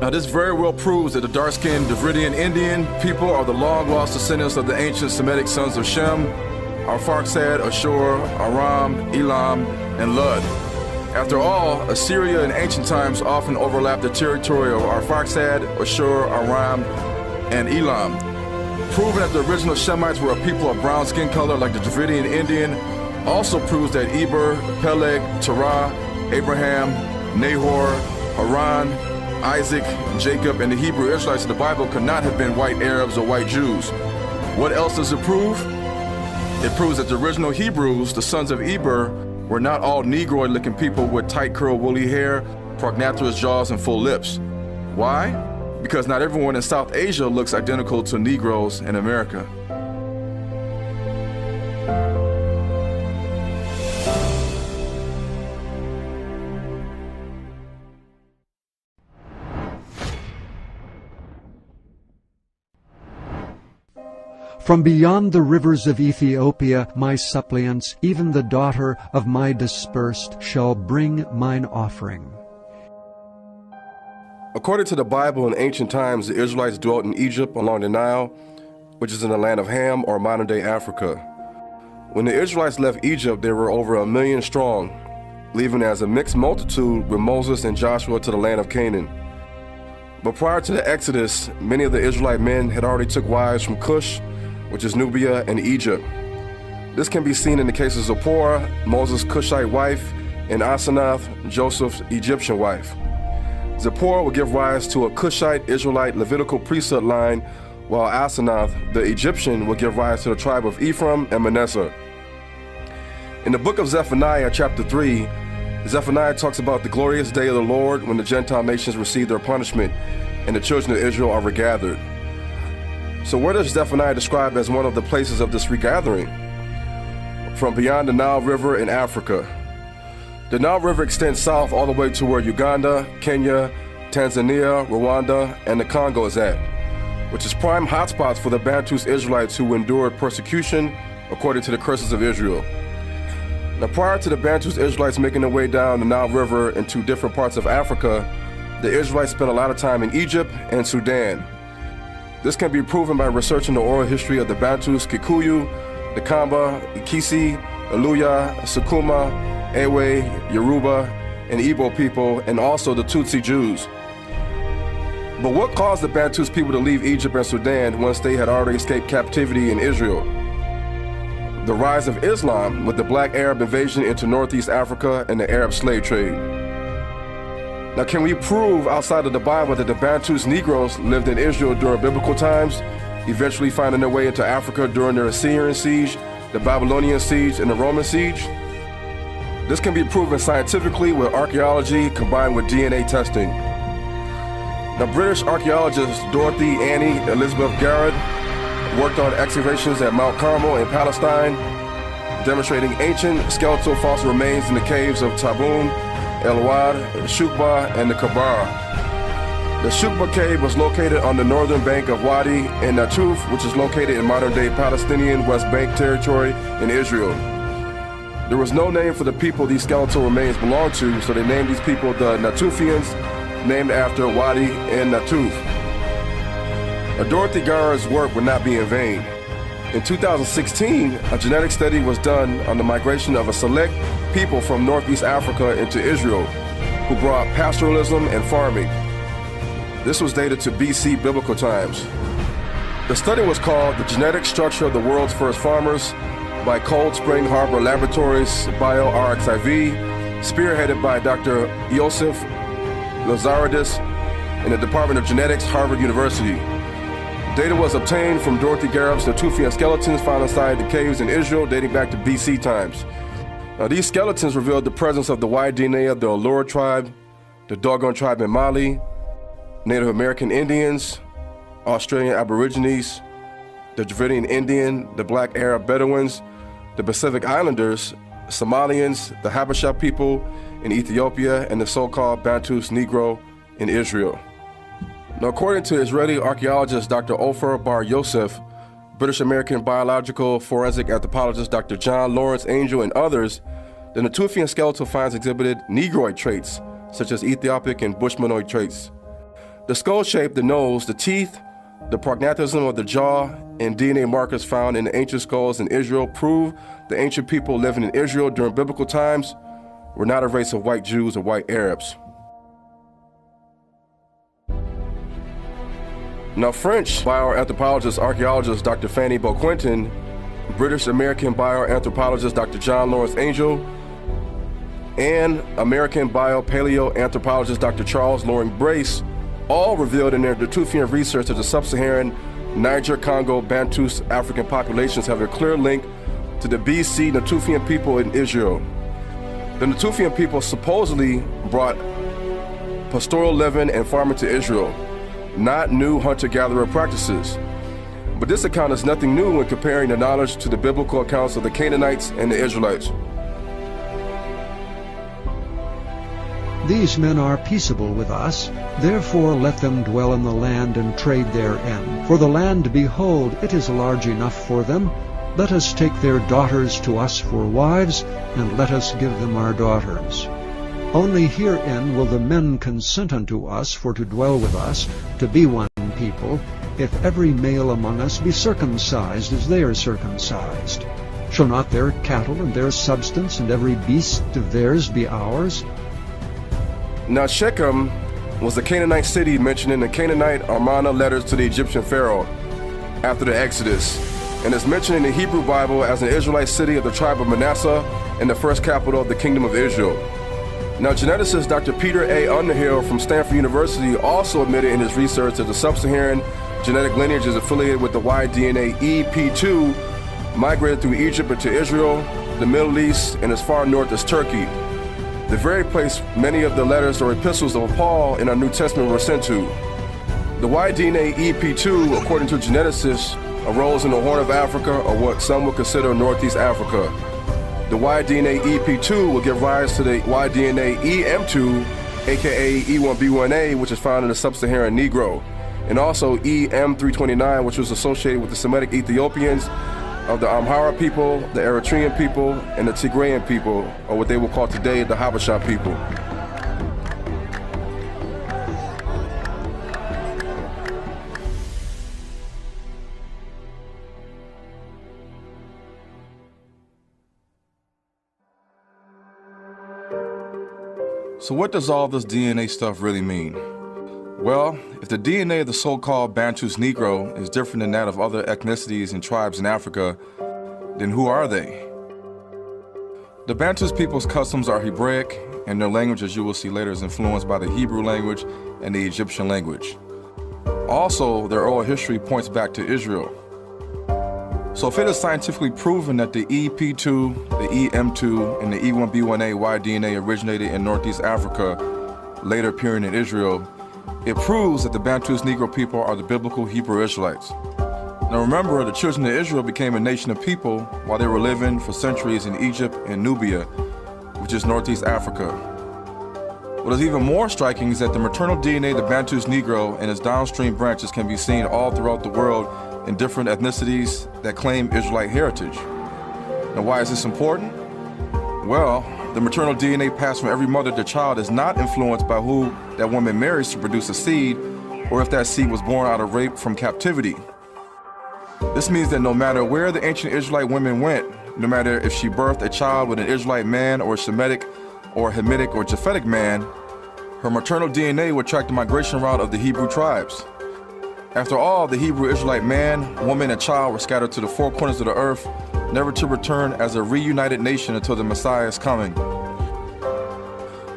Now this very well proves that the dark-skinned Davridian Indian people are the long-lost descendants of the ancient Semitic sons of Shem, Arphaxad, Ashur, Aram, Elam, and Lud. After all, Assyria in ancient times often overlapped the territory of Arphaxad, Ashur, Aram, and Elam. Proving that the original Shemites were a people of brown skin color like the Davridian Indian also proves that Eber, Peleg, Terah, Abraham, Nahor, Haran, Isaac, Jacob, and the Hebrew Israelites in the Bible could not have been white Arabs or white Jews. What else does it prove? It proves that the original Hebrews, the sons of Eber, were not all Negroid-looking people with tight curled woolly hair, prognathous jaws, and full lips. Why? Because not everyone in South Asia looks identical to Negroes in America. From beyond the rivers of Ethiopia, my suppliants, even the daughter of my dispersed, shall bring mine offering. According to the Bible, in ancient times, the Israelites dwelt in Egypt along the Nile, which is in the land of Ham or modern-day Africa. When the Israelites left Egypt, they were over 1 million strong, leaving as a mixed multitude with Moses and Joshua to the land of Canaan. But prior to the Exodus, many of the Israelite men had already took wives from Cush, which is Nubia and Egypt. This can be seen in the cases of Zipporah, Moses' Cushite wife, and Asenath, Joseph's Egyptian wife. Zipporah would give rise to a Cushite Israelite Levitical priesthood line, while Asenath, the Egyptian, would give rise to the tribe of Ephraim and Manasseh. In the book of Zephaniah, chapter 3, Zephaniah talks about the glorious day of the Lord when the Gentile nations receive their punishment and the children of Israel are regathered. So where does Zephaniah describe as one of the places of this regathering? From beyond the Nile River in Africa. The Nile River extends south all the way to where Uganda, Kenya, Tanzania, Rwanda, and the Congo is at, which is prime hotspots for the Bantus Israelites who endured persecution according to the curses of Israel. Now, prior to the Bantus Israelites making their way down the Nile River into different parts of Africa, the Israelites spent a lot of time in Egypt and Sudan. This can be proven by researching the oral history of the Bantus, Kikuyu, the Kamba, Ikisi, Aluya, Sukuma, Ewe, Yoruba, and Igbo people, and also the Tutsi Jews. But what caused the Bantus people to leave Egypt and Sudan once they had already escaped captivity in Israel? The rise of Islam with the black Arab invasion into Northeast Africa and the Arab slave trade. Now, can we prove outside of the Bible that the Bantus Negroes lived in Israel during biblical times, eventually finding their way into Africa during the Assyrian siege, the Babylonian siege, and the Roman siege? This can be proven scientifically with archaeology combined with DNA testing. Now, British archaeologists Dorothy Annie Elizabeth Garrett worked on excavations at Mount Carmel in Palestine, demonstrating ancient skeletal fossil remains in the caves of Tabun, El Wad, Shukba, and the Kabara. The Shukba cave was located on the northern bank of Wadi and Natuf, which is located in modern-day Palestinian West Bank territory in Israel. There was no name for the people these skeletal remains belonged to, so they named these people the Natufians, named after Wadi and Natuf. Dorothy Garrett's work would not be in vain. In 2016, a genetic study was done on the migration of a select people from Northeast Africa into Israel, who brought pastoralism and farming. This was dated to BC biblical times. The study was called The Genetic Structure of the World's First Farmers by Cold Spring Harbor Laboratories BioRxiv, spearheaded by Dr. Yosef Lazaridis in the Department of Genetics, Harvard University. Data was obtained from Dorothy Garrett's Natufian skeletons found inside the caves in Israel dating back to BC times. Now, these skeletons revealed the presence of the Y DNA of the Allura tribe, the Dogon tribe in Mali, Native American Indians, Australian Aborigines, the Dravidian Indian, the Black Arab Bedouins, the Pacific Islanders, Somalians, the Habesha people in Ethiopia, and the so-called Bantus Negro in Israel. Now, according to Israeli archaeologist Dr. Ofer Bar Yosef, British-American biological forensic anthropologist Dr. John Lawrence Angel, and others, the Natufian skeletal finds exhibited Negroid traits, such as Ethiopic and Bushmanoid traits. The skull shape, the nose, the teeth, the prognathism of the jaw, and DNA markers found in the ancient skulls in Israel prove the ancient people living in Israel during biblical times were not a race of white Jews or white Arabs. Now, French bioanthropologist archaeologist Dr. Fanny Beauquentin, British-American bioanthropologist Dr. John Lawrence Angel, and American biopaleoanthropologist Dr. Charles Loring Brace all revealed in their Natufian research that the sub-Saharan, Niger, Congo, Bantus African populations have a clear link to the BC Natufian people in Israel. The Natufian people supposedly brought pastoral living and farming to Israel, not new hunter-gatherer practices. But this account is nothing new when comparing the knowledge to the biblical accounts of the Canaanites and the Israelites. These men are peaceable with us, therefore let them dwell in the land and trade therein. For the land, behold, it is large enough for them. Let us take their daughters to us for wives, and let us give them our daughters. Only herein will the men consent unto us for to dwell with us, to be one people, if every male among us be circumcised as they are circumcised. Shall not their cattle and their substance and every beast of theirs be ours? Now Shechem was the Canaanite city mentioned in the Canaanite Amarna letters to the Egyptian pharaoh after the Exodus, and is mentioned in the Hebrew Bible as an Israelite city of the tribe of Manasseh and the first capital of the Kingdom of Israel. Now geneticist Dr. Peter A. Underhill from Stanford University also admitted in his research that the sub-Saharan genetic lineage is affiliated with the Y-DNA EP2, migrated through Egypt into Israel, the Middle East, and as far north as Turkey, the very place many of the letters or epistles of Paul in our New Testament were sent to. The Y-DNA EP2, according to geneticists, arose in the Horn of Africa, or what some would consider Northeast Africa. The Y-DNA EP2 will give rise to the Y-DNA EM2, aka E1B1A, which is found in the sub-Saharan Negro, and also EM329, which was associated with the Semitic Ethiopians of the Amhara people, the Eritrean people, and the Tigrayan people, or what they will call today the Habesha people. So what does all this DNA stuff really mean? Well, if the DNA of the so-called Bantus Negro is different than that of other ethnicities and tribes in Africa, then who are they? The Bantus people's customs are Hebraic, and their language, as you will see later, is influenced by the Hebrew language and the Egyptian language. Also, their oral history points back to Israel. So if it is scientifically proven that the EP2, the EM2, and the E1B1A Y-DNA originated in Northeast Africa, later appearing in Israel, it proves that the Bantus Negro people are the biblical Hebrew Israelites. Now remember, the children of Israel became a nation of people while they were living for centuries in Egypt and Nubia, which is Northeast Africa. What is even more striking is that the maternal DNA of the Bantus Negro and its downstream branches can be seen all throughout the world in different ethnicities that claim Israelite heritage. Now why is this important? Well, the maternal DNA passed from every mother to child is not influenced by who that woman marries to produce a seed, or if that seed was born out of rape from captivity. This means that no matter where the ancient Israelite women went, no matter if she birthed a child with an Israelite man or a Semitic or Hamitic or Japhetic man, her maternal DNA would track the migration route of the Hebrew tribes. After all, the Hebrew Israelite man, woman, and child were scattered to the four corners of the earth, never to return as a reunited nation until the Messiah is coming.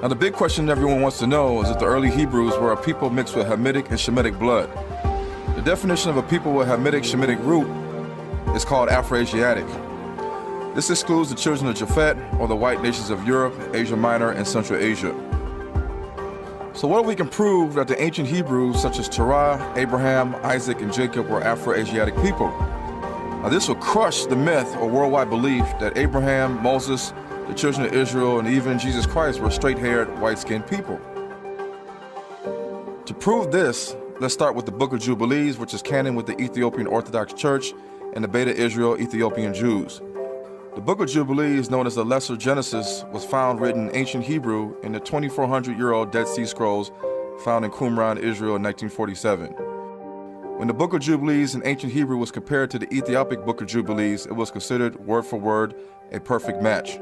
Now the big question everyone wants to know is if the early Hebrews were a people mixed with Hamitic and Shemitic blood. The definition of a people with Hamitic-Shemitic root is called Afro-Asiatic. This excludes the children of Japhet, or the white nations of Europe, Asia Minor, and Central Asia. So what if we can prove that the ancient Hebrews, such as Terah, Abraham, Isaac, and Jacob, were Afro-Asiatic people? Now this will crush the myth or worldwide belief that Abraham, Moses, the children of Israel, and even Jesus Christ were straight-haired, white-skinned people. To prove this, let's start with the Book of Jubilees, which is canon with the Ethiopian Orthodox Church and the Beta Israel Ethiopian Jews. The Book of Jubilees, known as the Lesser Genesis, was found written in ancient Hebrew in the 2,400-year-old Dead Sea Scrolls found in Qumran, Israel in 1947. When the Book of Jubilees in ancient Hebrew was compared to the Ethiopic Book of Jubilees, it was considered, word for word, a perfect match.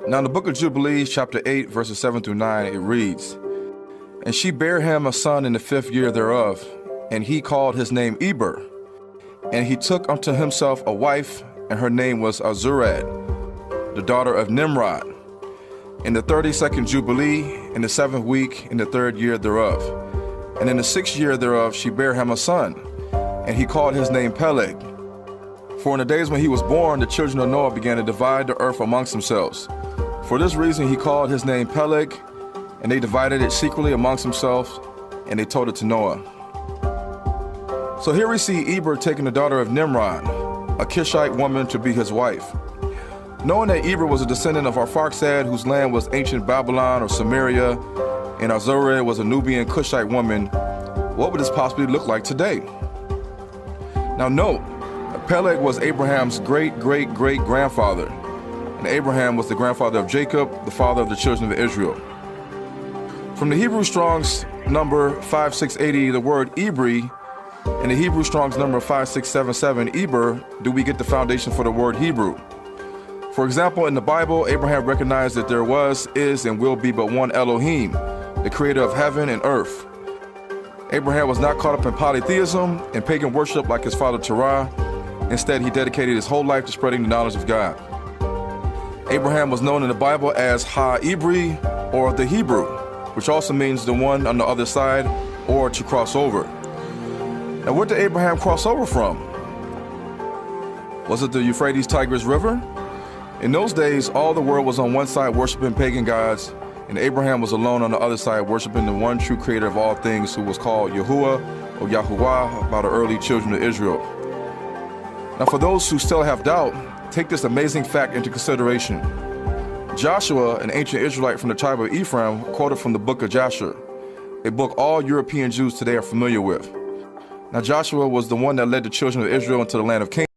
Now in the Book of Jubilees, chapter 8, verses 7 through 9, it reads, "And she bare him a son in the 5th year thereof, and he called his name Eber. And he took unto himself a wife, and her name was Azurad, the daughter of Nimrod. In the 32nd Jubilee, in the 7th week, in the 3rd year thereof. And in the 6th year thereof she bare him a son, and he called his name Peleg. For in the days when he was born, the children of Noah began to divide the earth amongst themselves. For this reason he called his name Peleg, and they divided it secretly amongst themselves, and they told it to Noah." So here we see Eber taking the daughter of Nimrod, a Kishite woman, to be his wife. Knowing that Eber was a descendant of Arphaxad, whose land was ancient Babylon or Samaria, and Azurah was a Nubian Cushite woman, what would this possibly look like today? Now note, Peleg was Abraham's great-great-great-grandfather, and Abraham was the grandfather of Jacob, the father of the children of Israel. From the Hebrew Strong's number 5680, the word Ibri, and the Hebrew Strong's number 5677, Eber, do we get the foundation for the word Hebrew. For example, in the Bible, Abraham recognized that there was, is, and will be but one Elohim, the creator of heaven and earth. Abraham was not caught up in polytheism and pagan worship like his father Terah. Instead, he dedicated his whole life to spreading the knowledge of God. Abraham was known in the Bible as Ha-Ibri, or the Hebrew, which also means the one on the other side, or to cross over. Now, where did Abraham cross over from? Was it the Euphrates Tigris River? In those days, all the world was on one side worshiping pagan gods, and Abraham was alone on the other side worshiping the one true creator of all things, who was called Yahuwah or Yahuwah by the early children of Israel. Now, for those who still have doubt, take this amazing fact into consideration. Joshua, an ancient Israelite from the tribe of Ephraim, quoted from the book of Jasher, a book all European Jews today are familiar with. Now, Joshua was the one that led the children of Israel into the land of Canaan.